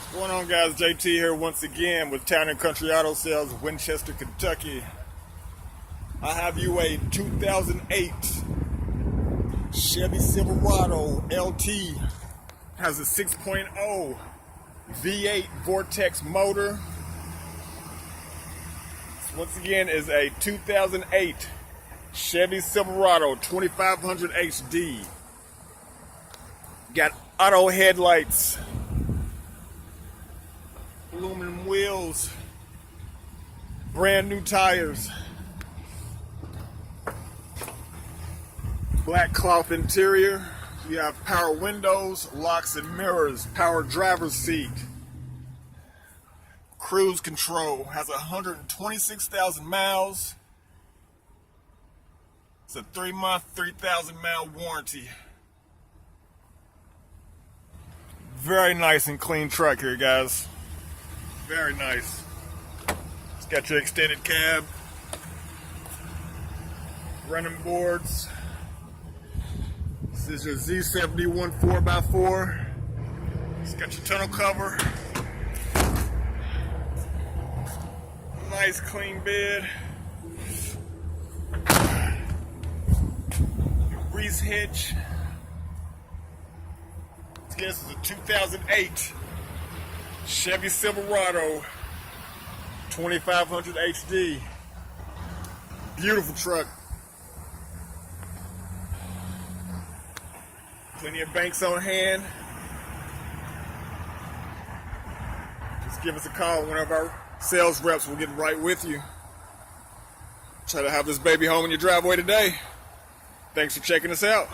What's going on, guys? JT here once again with Town and Country Auto Sales, Winchester, Kentucky. I have you a 2008 Chevy Silverado LT. Has a 6.0 V8 Vortex motor. This, once again, is a 2008 Chevy Silverado 2500 HD. Got auto headlights, aluminum wheels, brand new tires, black cloth interior. You have power windows, locks and mirrors, power driver's seat, cruise control. Has 126,000 miles. It's a 3-month, 3,000-mile warranty. Very nice and clean truck here, guys. Very nice. It's got your extended cab, running boards. This is your Z71 4x4. It's got your tonneau cover. Nice clean bed. Your grease hitch. This is a 2008 Chevy Silverado 2500 HD. Beautiful truck. Plenty of banks on hand. Just give us a call. One of our sales reps will get right with you. Try to have this baby home in your driveway today. Thanks for checking us out.